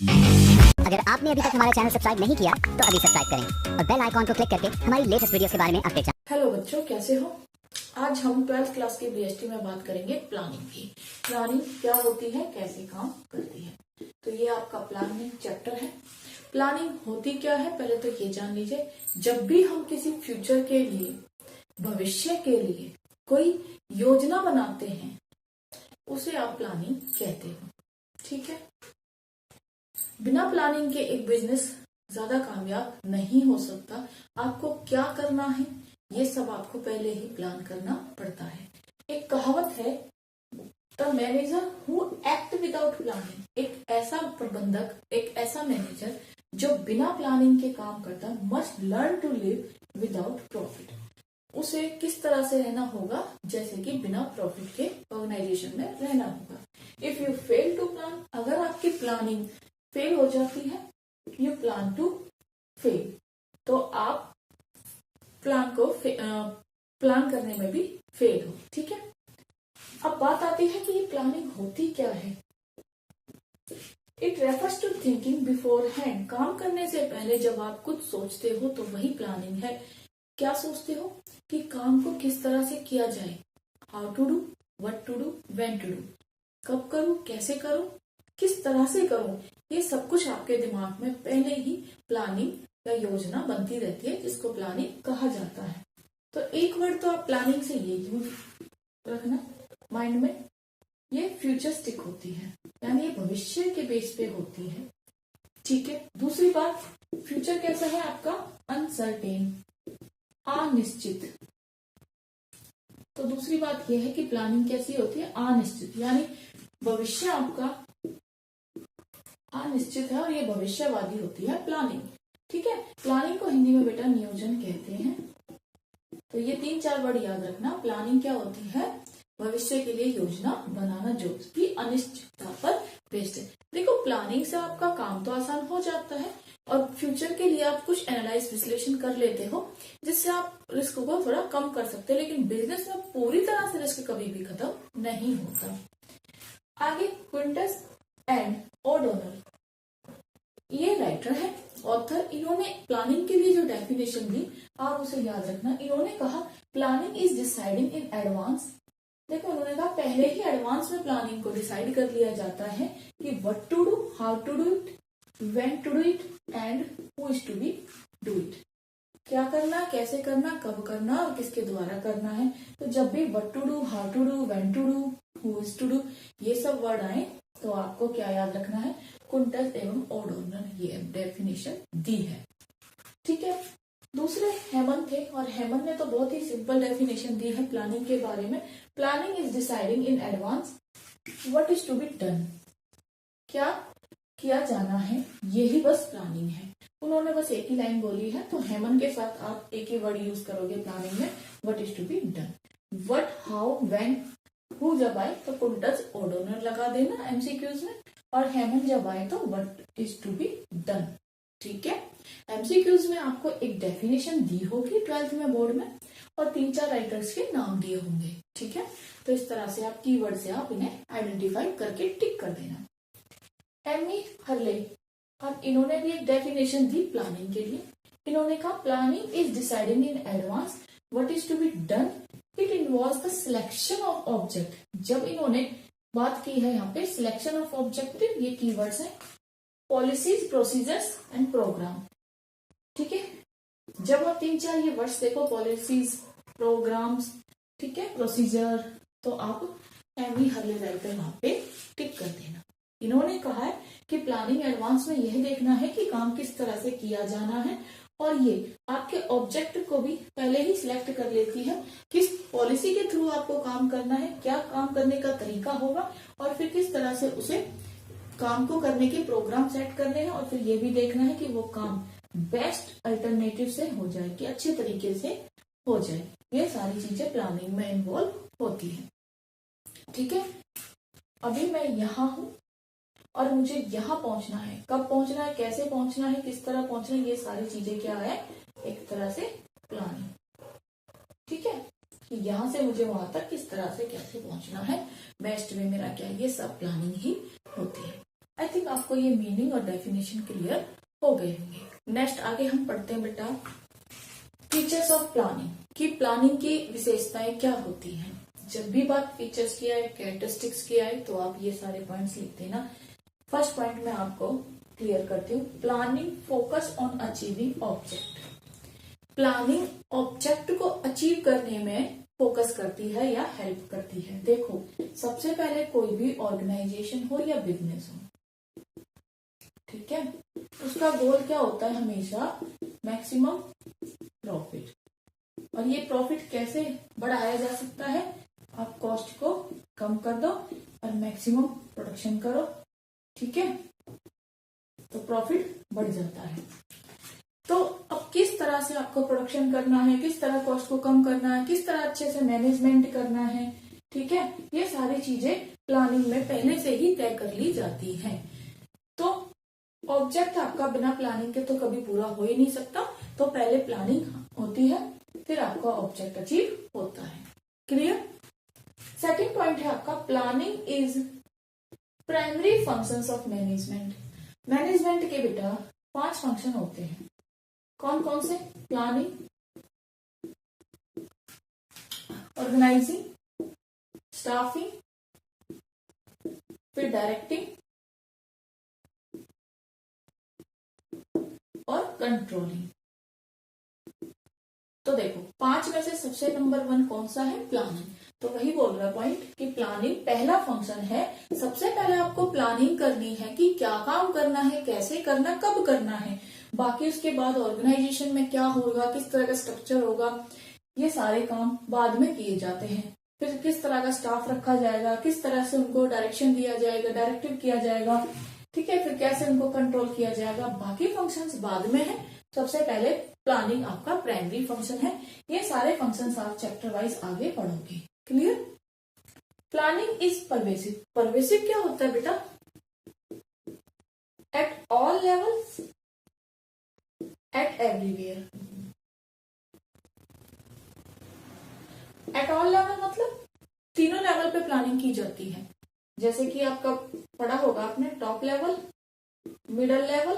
अगर आपने अभी तक हमारा चैनल सब्सक्राइब नहीं किया तो अभी सब्सक्राइब करें और बेल आइकॉन को क्लिक करके हमारी लेटेस्ट वीडियोस के बारे में अपडेट। हेलो बच्चों, कैसे हो? आज हम 12th क्लास के बीएसटी में बात करेंगे प्लानिंग की। प्लानिंग क्या होती है, कैसे काम करती है। तो ये आपका प्लानिंग चैप्टर है। प्लानिंग होती क्या है, पहले तो ये जान लीजिए। जब भी हम किसी फ्यूचर के लिए, भविष्य के लिए कोई योजना बनाते हैं, उसे आप प्लानिंग कहते हो। ठीक है। बिना प्लानिंग के एक बिजनेस ज्यादा कामयाब नहीं हो सकता। आपको क्या करना है, ये सब आपको पहले ही प्लान करना पड़ता है। एक कहावत है, the manager who act without planning. एक ऐसा प्रबंधक, एक ऐसा मैनेजर जो बिना प्लानिंग के काम करता, must learn to live without profit. उसे किस तरह से रहना होगा, जैसे कि बिना प्रॉफिट के ऑर्गेनाइजेशन में रहना होगा। If you fail to plan, अगर आपकी प्लानिंग फेल हो जाती है, यू प्लान टू फेल, तो आप प्लान को प्लान करने में भी फेल हो। ठीक है। अब बात आती है कि ये प्लानिंग होती क्या है। It refers to thinking beforehand. काम करने से पहले जब आप कुछ सोचते हो तो वही प्लानिंग है। क्या सोचते हो कि काम को किस तरह से किया जाए, how to do, what to do, when to do, कब करूं, कैसे करूं, किस तरह से करूं, ये सब कुछ आपके दिमाग में पहले ही प्लानिंग या योजना बनती रहती है, जिसको प्लानिंग कहा जाता है। तो एक वर्ड तो आप प्लानिंग से ये यूज रखना माइंड में, ये फ्यूचरिस्टिक होती है, यानी ये भविष्य के बेस पे होती है। ठीक है। दूसरी बात, फ्यूचर कैसा है आपका, अनसर्टेन, अनिश्चित। तो दूसरी बात यह है कि प्लानिंग कैसी होती है, अनिश्चित, यानी भविष्य आपका अनिश्चित है और ये भविष्यवादी होती है प्लानिंग। ठीक है। प्लानिंग को हिंदी में बेटा नियोजन कहते हैं। तो ये 3-4 वर्ड याद रखना। प्लानिंग क्या होती है, भविष्य के लिए योजना बनाना जो कि अनिश्चितता पर बेस्ड है। देखो, प्लानिंग से आपका काम तो आसान हो जाता है और फ्यूचर के लिए आप कुछ एनालाइज, विश्लेषण कर लेते हो, जिससे आप रिस्क को थोड़ा कम कर सकते हो। लेकिन बिजनेस में पूरी तरह से रिस्क कभी भी खत्म नहीं होता। आगे क्विंटस एंड ओडोनर, ये राइटर है, ऑथर। इन्होंने प्लानिंग के लिए जो डेफिनेशन दी, आप उसे याद रखना। इन्होंने कहा planning is deciding in advance. देखो, उन्होंने कहा पहले ही एडवांस में प्लानिंग को डिसाइड कर लिया जाता है कि what to do, how to do it, when to do it and who is to be do it. क्या करना, कैसे करना, कब करना और किसके द्वारा करना है। तो जब भी what to do, how to do, when to do, who is to do, ये सब वर्ड आए तो आपको क्या याद रखना है, कुंटस एवं ओडोनर, ये डेफिनेशन दी है। ठीक है। दूसरे हेमंत थे, और हेमंत ने तो बहुत ही सिंपल डेफिनेशन दी है प्लानिंग के बारे में। Planning is deciding in advance what is to be done. क्या किया जाना है, यही बस प्लानिंग है। उन्होंने बस एक ही लाइन बोली है, तो हेमंत के साथ आप एक ही वर्ड यूज करोगे प्लानिंग में, what is to be done. What, how, when, who जब आए तो कुंटस ओडोनर लगा देना एमसीक्यूज में, और हेमंत जब आए तो what is to be done. ठीक है। एमसीक्यूज में आपको एक डेफिनेशन दी होगी 12th में बोर्ड में, और 3-4 राइटर्स के नाम दिए होंगे। ठीक है। तो इस तरह से आप कीवर्ड से आप इन्हें आइडेंटिफाई करके टिक कर देना। एमी हर्ले, अब इन्होंने भी एक डेफिनेशन दी प्लानिंग के लिए। इन्होंने कहा planning is deciding in advance what is to be done, it involves the selection of object. जब इन्होंने बात की है यहाँ पे सिलेक्शन ऑफ ऑब्जेक्टिव, ये कीवर्ड्स हैं, पॉलिसीज, प्रोसीजर्स एंड प्रोग्राम। ठीक है। जब आप 3-4 ये वर्ड्स देखो, पॉलिसीज, प्रोग्राम्स, ठीक है, प्रोसीजर, तो आप एमी हर्ले राइटर वहां पे टिक कर देना। इन्होंने कहा है कि प्लानिंग एडवांस में यह देखना है कि काम किस तरह से किया जाना है, और ये आपके ऑब्जेक्ट को भी पहले ही सिलेक्ट कर लेती है, किस पॉलिसी के थ्रू आपको काम करना है, क्या काम करने का तरीका होगा, और फिर किस तरह से उसे काम को करने के प्रोग्राम सेट करने हैं, और फिर ये भी देखना है कि वो काम बेस्ट अल्टरनेटिव से हो जाए, कि अच्छे तरीके से हो जाए। ये सारी चीजें प्लानिंग में इन्वॉल्व होती है। ठीक है। अभी मैं यहाँ हूँ और मुझे यहाँ पहुंचना है, कब पहुंचना है, कैसे पहुंचना है, किस तरह पहुंचना है, ये सारी चीजें क्या है, एक तरह से प्लानिंग। ठीक है। कि यहाँ से मुझे वहां तक किस तरह से कैसे पहुंचना है, बेस्ट वे मेरा क्या है, ये सब प्लानिंग ही होती है। आई थिंक आपको ये मीनिंग और डेफिनेशन क्लियर हो गए होंगे। नेक्स्ट आगे हम पढ़ते हैं बेटा फीचर्स ऑफ प्लानिंग, कि प्लानिंग की विशेषताएं क्या होती हैं। जब भी बात फीचर्स की आए, कैरेक्टरिस्टिक्स की आए, तो आप ये सारे पॉइंट्स लिखते हैं ना। फर्स्ट पॉइंट मैं आपको क्लियर करती हूँ, planning focus on achieving object. Planning object को अचीव करने में फोकस करती है या हेल्प करती है। देखो, सबसे पहले कोई भी ऑर्गेनाइजेशन हो या बिजनेस हो, ठीक है, उसका गोल क्या होता है हमेशा, मैक्सिमम प्रॉफिट। और ये प्रॉफिट कैसे बढ़ाया जा सकता है, आप कॉस्ट को कम कर दो और मैक्सिमम प्रोडक्शन करो, ठीक है, तो प्रॉफिट बढ़ जाता है। तो अब किस तरह से आपको प्रोडक्शन करना है, किस तरह कॉस्ट को कम करना है, किस तरह अच्छे से मैनेजमेंट करना है, ठीक है, ये सारी चीजें प्लानिंग में पहले से ही तय कर ली जाती हैं। तो ऑब्जेक्ट आपका बिना प्लानिंग के तो कभी पूरा हो ही नहीं सकता, तो पहले प्लानिंग होती है, फिर आपका ऑब्जेक्ट अचीव होता है। क्लियर। सेकंड पॉइंट है आपका, planning is primary functions of management. Management के बेटा 5 फंक्शन होते हैं। कौन कौन से, प्लानिंग, ऑर्गेनाइजिंग, स्टाफिंग, फिर डायरेक्टिंग और कंट्रोलिंग। तो देखो 5 में से सबसे नंबर 1 कौन सा है, प्लानिंग। तो वही बोल रहा पॉइंट कि प्लानिंग पहला फंक्शन है। सबसे पहले आपको प्लानिंग करनी है कि क्या काम करना है, कैसे करना, कब करना है। बाकी उसके बाद ऑर्गेनाइजेशन में क्या होगा, किस तरह का स्ट्रक्चर होगा, ये सारे काम बाद में किए जाते हैं। फिर किस तरह का स्टाफ रखा जाएगा, किस तरह से उनको डायरेक्शन दिया जाएगा, डायरेक्टिव किया जाएगा, ठीक है, फिर कैसे उनको कंट्रोल किया जाएगा, बाकी फंक्शंस बाद में है। सबसे पहले प्लानिंग आपका प्राइमरी फंक्शन है। ये सारे फंक्शंस आप चैप्टर वाइज आगे पढ़ोगे। Clear. Planning is pervasive. Pervasive क्या होता है बेटा, at all levels, eight everywhere. At all level मतलब तीनों लेवल पे प्लानिंग की जाती है। जैसे कि आपका पढ़ा होगा आपने, टॉप लेवल, मिडल लेवल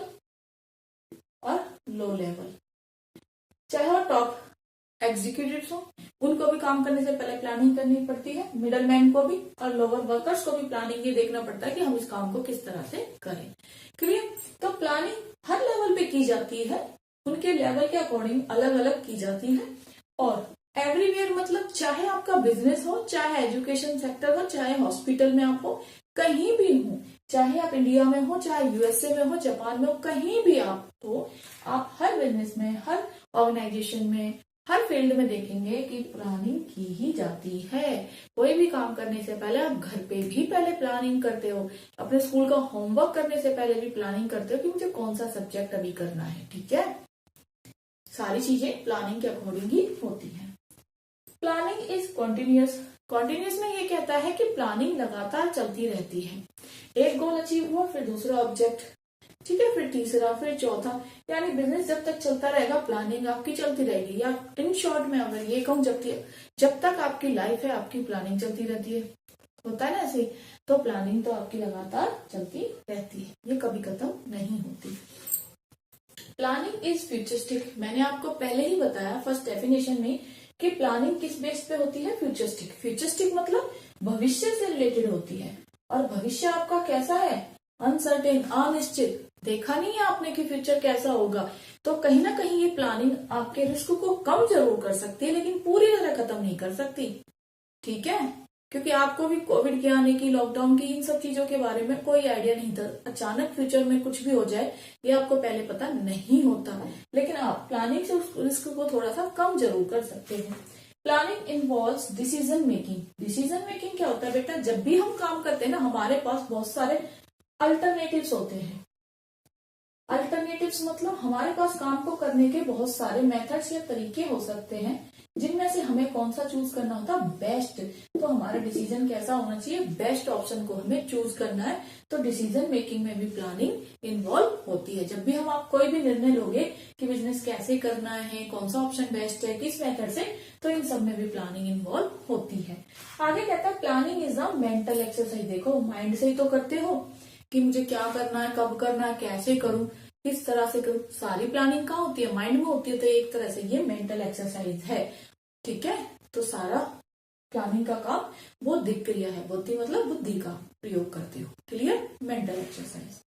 और लो लेवल। चाहे वो टॉप एग्जीक्यूटिव्स हो, उनको भी काम करने से पहले प्लानिंग करनी पड़ती है, मिडल मैन को भी, और लोअर वर्कर्स को भी प्लानिंग ये देखना पड़ता है कि हम इस काम को किस तरह से करें। क्लियर। तो प्लानिंग हर लेवल पे की जाती है, उनके लेवल के अकॉर्डिंग अलग अलग की जाती है। और एवरीवेयर मतलब चाहे आपका बिजनेस हो, चाहे एजुकेशन सेक्टर हो, चाहे हॉस्पिटल में आप हो, कहीं भी हो, चाहे आप इंडिया में हो, चाहे यूएसए में हो, जापान में हो, कहीं भी आप हो, आप हर बिजनेस में, हर ऑर्गेनाइजेशन में, हर फील्ड में देखेंगे कि प्लानिंग की ही जाती है। कोई भी काम करने से पहले आप घर पे भी पहले प्लानिंग करते हो, अपने स्कूल का होमवर्क करने से पहले भी प्लानिंग करते हो कि मुझे कौन सा सब्जेक्ट अभी करना है, ठीक है। सारी चीजें प्लानिंग के अकॉर्डिंग ही होती है। Planning is continuous. कॉन्टिन्यूअस में ये कहता है कि प्लानिंग लगातार चलती रहती है। एक गोल अचीव हुआ, फिर दूसरा ऑब्जेक्ट, ठीक है, फिर तीसरा, फिर चौथा, यानी बिजनेस जब तक चलता रहेगा प्लानिंग आपकी चलती रहेगी। या इन शॉर्ट में अगर ये कहूँ, जब तक आपकी लाइफ है आपकी प्लानिंग चलती रहती है, होता है ना ऐसे। तो प्लानिंग तो आपकी लगातार चलती रहती है, ये कभी खत्म नहीं होती। Planning is futuristic. मैंने आपको पहले ही बताया फर्स्ट डेफिनेशन में कि प्लानिंग किस बेस पे होती है, फ्यूचरिस्टिक। फ्यूचरिस्टिक मतलब भविष्य से रिलेटेड होती है। और भविष्य आपका कैसा है, अनसर्टेन, अनिश्चित, देखा नहीं है आपने कि फ्यूचर कैसा होगा। तो कहीं ना कहीं ये प्लानिंग आपके रिस्क को कम जरूर कर सकती है, लेकिन पूरी तरह खत्म नहीं कर सकती, ठीक है, क्योंकि आपको भी कोविड के आने की, लॉकडाउन की, इन सब चीजों के बारे में कोई आइडिया नहीं था। अचानक फ्यूचर में कुछ भी हो जाए ये आपको पहले पता नहीं होता, लेकिन आप प्लानिंग से उस रिस्क को थोड़ा सा कम जरूर कर सकते हैं। Planning involves decision making. Decision making क्या होता है बेटा, जब भी हम काम करते हैं ना, हमारे पास बहुत सारे अल्टरनेटिव्स होते हैं। अल्टरनेटिव्स मतलब हमारे पास काम को करने के बहुत सारे मेथड्स या तरीके हो सकते हैं, जिनमें से हमें कौन सा चूज करना होता है, बेस्ट। तो हमारा डिसीजन कैसा होना चाहिए, बेस्ट ऑप्शन को हमें चूज करना है। तो डिसीजन मेकिंग में भी प्लानिंग इन्वॉल्व होती है। जब भी हम आप कोई भी निर्णय लोगे कि बिजनेस कैसे करना है, कौन सा ऑप्शन बेस्ट है, किस मेथड से, तो इन सब में भी प्लानिंग इन्वॉल्व होती है। आगे कहता है planning is a mental exercise. देखो, माइंड से ही तो करते हो कि मुझे क्या करना है, कब करना है, कैसे करूं, किस तरह से करूं। सारी प्लानिंग कहाँ होती है, माइंड में होती है। तो एक तरह से ये मेंटल एक्सरसाइज है, ठीक है। तो सारा प्लानिंग का काम बुद्धि क्रिया है, बुद्धि मतलब बुद्धि का प्रयोग करते हो। Clear, mental exercise.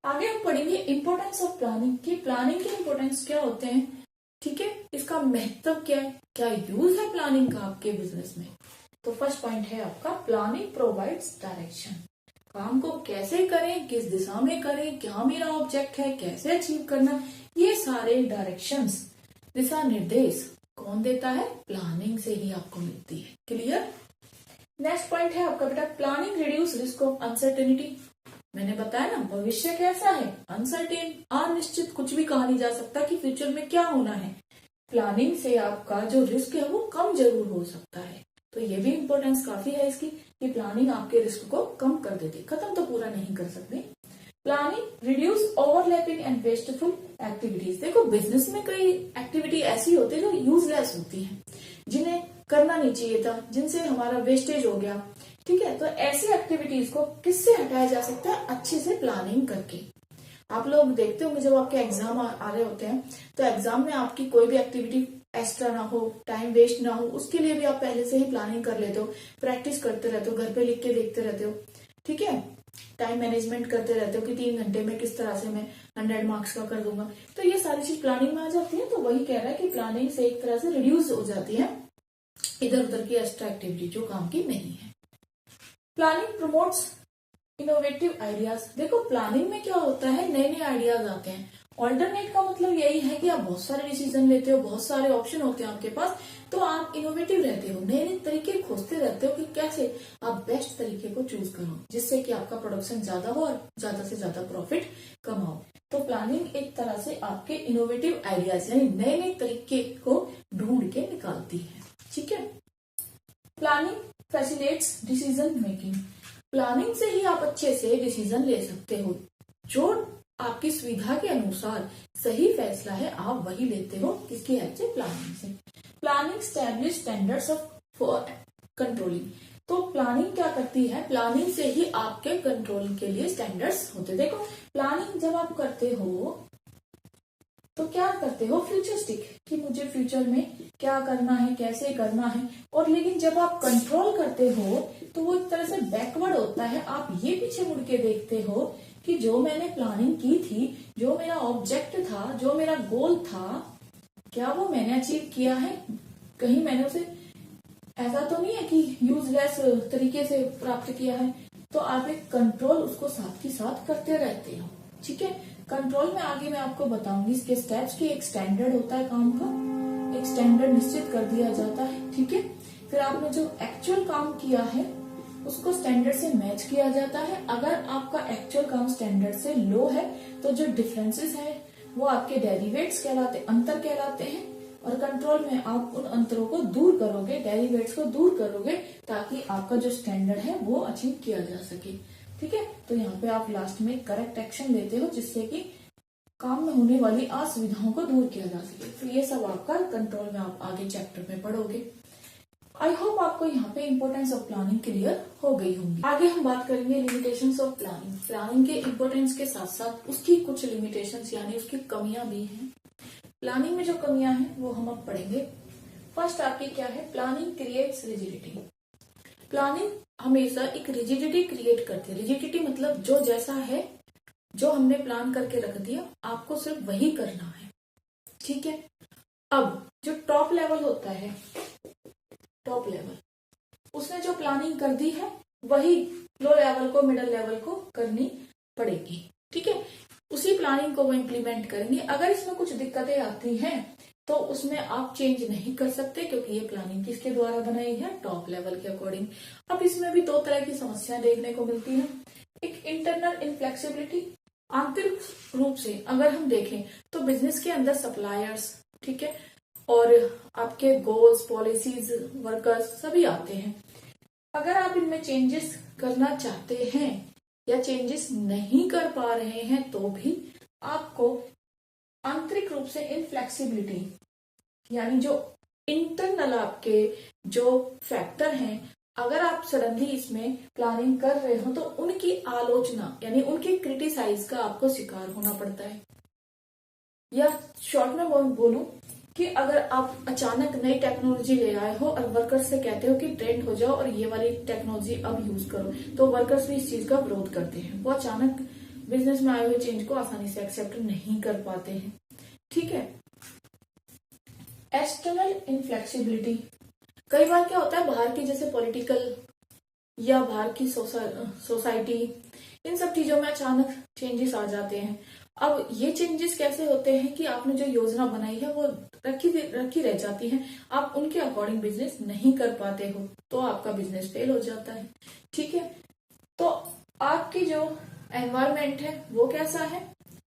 आगे हम पढ़ेंगे इंपॉर्टेंस ऑफ प्लानिंग, कि प्लानिंग के इंपॉर्टेंस क्या होते हैं, ठीक है, इसका महत्व क्या है, क्या यूज है प्लानिंग का आपके बिजनेस में। तो फर्स्ट पॉइंट है आपका, प्लानिंग प्रोवाइड्स डायरेक्शन। काम को कैसे करें, किस दिशा में करें, क्या मेरा ऑब्जेक्ट है, कैसे अचीव करना, ये सारे डायरेक्शंस, दिशा निर्देश कौन देता है, प्लानिंग से ही आपको मिलती है। क्लियर। नेक्स्ट पॉइंट है आपका बेटा, planning reduce risk of uncertainty. मैंने बताया ना, भविष्य कैसा है, अनसर्टेन, अनिश्चित, कुछ भी कहा नहीं जा सकता कि फ्यूचर में क्या होना है। प्लानिंग से आपका जो रिस्क है वो कम जरूर हो सकता है। तो ये भी इंपॉर्टेंस काफी है इसकी, कि प्लानिंग आपके रिस्क को कम कर देती, खत्म तो पूरा नहीं कर सकते। Planning reduce overlapping and wasteful activities. देखो बिजनेस में कई एक्टिविटी ऐसी होती है जो यूजलेस होती है, जिन्हें करना नहीं चाहिए था, जिनसे हमारा वेस्टेज हो गया, ठीक है। तो ऐसी एक्टिविटीज को किससे हटाया जा सकता है, अच्छे से प्लानिंग करके। आप लोग देखते होंगे जब आपके एग्जाम आ रहे होते हैं, तो एग्जाम में आपकी कोई भी एक्टिविटी एक्स्ट्रा ना हो, टाइम वेस्ट ना हो, उसके लिए भी आप पहले से ही प्लानिंग कर लेते हो, प्रैक्टिस करते रहते हो, घर पे लिख के देखते रहते हो, ठीक है। टाइम मैनेजमेंट करते रहते हो कि 3 घंटे में किस तरह से मैं 100 मार्क्स का कर दूंगा। तो ये सारी चीज प्लानिंग में आ जाती है। तो वही कह रहा है कि प्लानिंग से एक तरह से रिड्यूस हो जाती है इधर उधर की एक्स्ट्रा एक्टिविटी जो काम की नहीं है। Planning promotes innovative ideas. देखो प्लानिंग में क्या होता है, नए नए आइडियाज आते हैं। ऑल्टरनेट का मतलब यही है कि आप बहुत सारे डिसीजन लेते हो, बहुत सारे ऑप्शन होते हैं आपके पास, तो आप इनोवेटिव रहते हो, नए नए तरीके खोजते रहते हो कि कैसे आप बेस्ट तरीके को चूज करो, जिससे कि आपका प्रोडक्शन ज्यादा हो और ज्यादा से ज्यादा प्रॉफिट कमाओ। तो प्लानिंग एक तरह से आपके इनोवेटिव आइडियाज यानी नए नए तरीके को ढूंढ के निकालती है, ठीक है। Planning facilitates decision making. Planning से ही आप अच्छे से डिसीजन ले सकते हो, जो आपकी सुविधा के अनुसार सही फैसला है आप वही लेते हो, किसकी हेल्प से, प्लानिंग से। Planning establish standards for controlling. तो प्लानिंग क्या करती है, प्लानिंग से ही आपके कंट्रोलिंग के लिए स्टैंडर्ड्स होते हैं। देखो प्लानिंग जब आप करते हो तो क्या करते हो, फ्यूचरिस्टिक, कि मुझे फ्यूचर में क्या करना है, कैसे करना है। और लेकिन जब आप कंट्रोल करते हो तो वो एक तरह से बैकवर्ड होता है। आप ये पीछे मुड़ के देखते हो कि जो मैंने प्लानिंग की थी, जो मेरा ऑब्जेक्ट था, जो मेरा गोल था, क्या वो मैंने अचीव किया है, कहीं मैंने उसे ऐसा तो नहीं है कि यूजलेस तरीके से प्राप्त किया है। तो आप एक कंट्रोल उसको साथ ही साथ करते रहते हो, ठीक है। कंट्रोल में आगे मैं आपको बताऊंगी इसके स्टेप्स की। एक स्टैंडर्ड होता है काम का, एक स्टैंडर्ड निश्चित कर दिया जाता है, ठीक है। फिर आपने जो एक्चुअल काम किया है उसको स्टैंडर्ड से मैच किया जाता है। अगर आपका एक्चुअल काम स्टैंडर्ड से लो है तो जो डिफरेंसेस है वो आपके डेरिवेट्स कहलाते, अंतर कहलाते हैं। और कंट्रोल में आप उन अंतरों को दूर करोगे, डेरिवेट्स को दूर करोगे, ताकि आपका जो स्टैंडर्ड है वो अचीव किया जा सके, ठीक है। तो यहाँ पे आप लास्ट में करेक्ट एक्शन लेते हो, जिससे कि काम में होने वाली असुविधाओं को दूर किया जा सके। तो ये सब आपका कंट्रोल में आप आगे चैप्टर में पढ़ोगे। आई होप आपको यहाँ पे इम्पोर्टेंस ऑफ प्लानिंग क्लियर हो गई होंगी। आगे हम बात करेंगे लिमिटेशंस ऑफ प्लानिंग। प्लानिंग के इम्पोर्टेंस के साथ साथ उसकी कुछ लिमिटेशंस यानी उसकी कमियां भी हैं। प्लानिंग में जो कमियां हैं वो हम अब पढ़ेंगे। फर्स्ट आपकी क्या है, प्लानिंग क्रिएट्स रिजिडिटी। प्लानिंग हमेशा एक रिजिडिटी क्रिएट करती है। रिजिडिटी मतलब जो जैसा है, जो हमने प्लान करके रख दिया, आपको सिर्फ वही करना है, ठीक है। अब जो टॉप लेवल होता है, टॉप लेवल, उसने जो प्लानिंग कर दी है वही लो लेवल को, मिडिल लेवल को करनी पड़ेगी, ठीक है। उसी प्लानिंग को वो इम्प्लीमेंट करेंगे। अगर इसमें कुछ दिक्कतें आती हैं तो उसमें आप चेंज नहीं कर सकते, क्योंकि ये प्लानिंग किसके द्वारा बनाई है, टॉप लेवल के अकॉर्डिंग। अब इसमें भी दो तरह की समस्या देखने को मिलती है। एक इंटरनल इनफ्लेक्सिबिलिटी, आंतरिक रूप से अगर हम देखें तो बिजनेस के अंदर सप्लायर्स, ठीक है, और आपके गोल्स, पॉलिसीज, वर्कर्स सभी आते हैं। अगर आप इनमें चेंजेस करना चाहते हैं या चेंजेस नहीं कर पा रहे हैं तो भी आपको आंतरिक रूप से इनफ्लेक्सिबिलिटी यानी जो इंटरनल आपके जो फैक्टर हैं अगर आप सडनली इसमें प्लानिंग कर रहे हो तो उनकी आलोचना यानी उनके क्रिटिसाइज का आपको शिकार होना पड़ता है। या शॉर्ट में बोलूं कि अगर आप अचानक नई टेक्नोलॉजी ले आए हो और वर्कर्स से कहते हो कि ट्रेंड हो जाओ और ये वाली टेक्नोलॉजी अब यूज करो, तो वर्कर्स भी इस चीज का विरोध करते हैं। वो अचानक बिजनेस में आए हुए चेंज को आसानी से एक्सेप्ट नहीं कर पाते हैं। ठीक है। एक्सटर्नल इनफ्लेक्सिबिलिटी, कई बार क्या होता है बाहर की जैसे पॉलिटिकल या बाहर की सोसाइटी, इन सब चीजों में अचानक चेंजेस आ जाते हैं। अब ये चेंजेस कैसे होते हैं कि आपने जो योजना बनाई है वो रखी रह जाती है, आप उनके अकॉर्डिंग बिजनेस नहीं कर पाते हो, तो आपका बिजनेस फेल हो जाता है। ठीक है। तो आपकी जो एनवायरमेंट है वो कैसा है,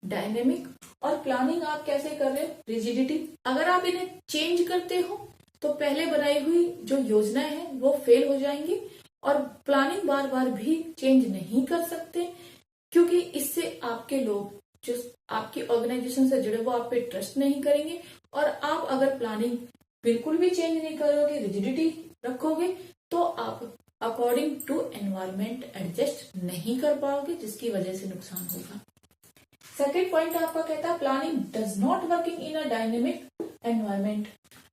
डायनेमिक, और प्लानिंग आप कैसे कर रहे हो, रिजिडिटी। अगर आप इन्हें चेंज करते हो तो पहले बनाई हुई जो योजनाएं हैं वो फेल हो जाएंगी, और प्लानिंग बार बार भी चेंज नहीं कर सकते, क्योंकि इससे आपके लोग जो आपकी ऑर्गेनाइजेशन से जुड़े वो आप पे ट्रस्ट नहीं करेंगे। और आप अगर प्लानिंग बिल्कुल भी चेंज नहीं करोगे, रिजिडिटी रखोगे, तो आप अकॉर्डिंग टू एनवायरमेंट एडजस्ट नहीं कर पाओगे, जिसकी वजह से नुकसान होगा। सेकेंड पॉइंट आपका कहता है planning does not working in a dynamic environment.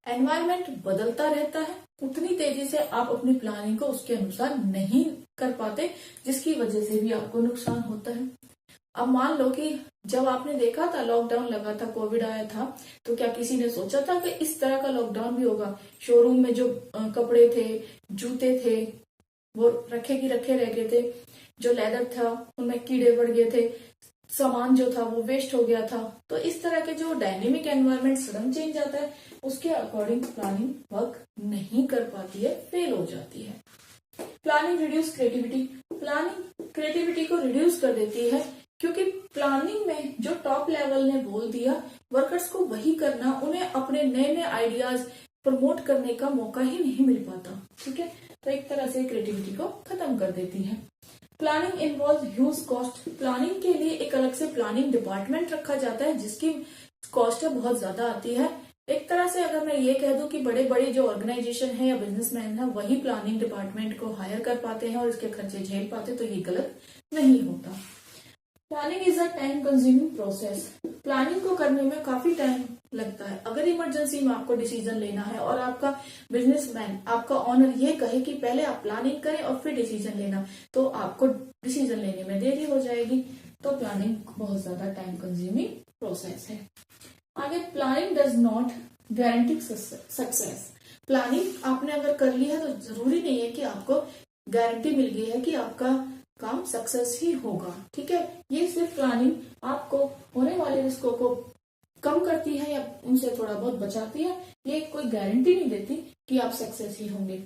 Environment बदलता रहता है, उतनी तेजी से आप अपनी प्लानिंग को उसके अनुसार नहीं कर पाते, जिसकी वजह से भी आपको नुकसान होता है। अब मान लो कि जब आपने देखा था लॉकडाउन लगा था, कोविड आया था, तो क्या किसी ने सोचा था कि इस तरह का लॉकडाउन भी होगा। शोरूम में जो कपड़े थे, जूते थे, वो रखे की रखे रह गए थे, जो लेदर था उनमें कीड़े पड़ गए थे, सामान जो था वो वेस्ट हो गया था। तो इस तरह के जो डायनेमिक एनवायरनमेंट सडन चेंज आता है, उसके अकॉर्डिंग प्लानिंग वर्क नहीं कर पाती है, फेल हो जाती है। Planning reduce creativity, planning creativity को रिड्यूस कर देती है, क्योंकि प्लानिंग में जो टॉप लेवल ने बोल दिया वर्कर्स को वही करना, उन्हें अपने नए नए आइडियाज प्रमोट करने का मौका ही नहीं मिल पाता। ठीक है। तो एक तरह से क्रिएटिविटी को खत्म कर देती है। Planning involve huge cost, planning के लिए एक अलग से प्लानिंग डिपार्टमेंट रखा जाता है, जिसकी कॉस्ट बहुत ज्यादा आती है। एक तरह से अगर मैं ये कह दूं कि बड़े बड़े जो ऑर्गेनाइजेशन है या बिजनेसमैन है वही प्लानिंग डिपार्टमेंट को हायर कर पाते हैं और इसके खर्चे झेल पाते, तो ये गलत नहीं होता। Planning is a time consuming process, planning को करने में काफी टाइम लगता है। अगर इमरजेंसी में आपको डिसीजन लेना है और आपका बिजनेसमैन, आपका ऑनर ये कहे कि पहले आप प्लानिंग करें और फिर डिसीजन लेना, तो आपको डिसीजन लेने में देरी हो जाएगी। तो प्लानिंग बहुत ज्यादा टाइम कंज्यूमिंग प्रोसेस है। आगे, planning does not guarantee success, planning आपने अगर कर ली है तो जरूरी नहीं है कि आपको गारंटी मिल गई है कि आपका काम सक्सेस ही होगा। ठीक है। ये सिर्फ प्लानिंग आपको होने वाले रिस्कों को कम करती है या उनसे थोड़ा बहुत बचाती है, ये कोई गारंटी नहीं देती कि आप सक्सेस ही होंगे।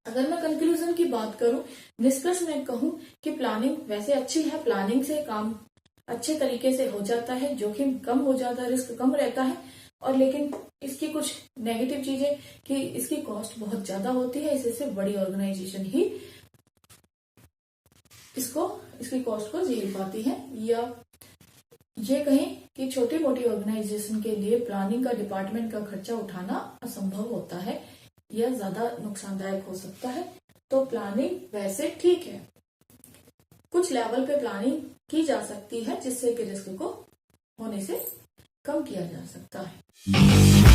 अगर मैं कंक्लूजन की बात करूं, निष्कर्ष में कहूं कि प्लानिंग वैसे अच्छी है, प्लानिंग से काम अच्छे तरीके से हो जाता है, जोखिम कम हो जाता है, रिस्क कम रहता है, और लेकिन इसकी कुछ नेगेटिव चीजें कि इसकी कॉस्ट बहुत ज्यादा होती है, इससे सिर्फ बड़ी ऑर्गेनाइजेशन ही इसकी कॉस्ट को झेल पाती है, या ये कहें कि छोटी मोटी ऑर्गेनाइजेशन के लिए प्लानिंग का डिपार्टमेंट का खर्चा उठाना असंभव होता है या ज्यादा नुकसानदायक हो सकता है। तो प्लानिंग वैसे ठीक है, कुछ लेवल पे प्लानिंग की जा सकती है जिससे कि रिस्क को होने से कम किया जा सकता है।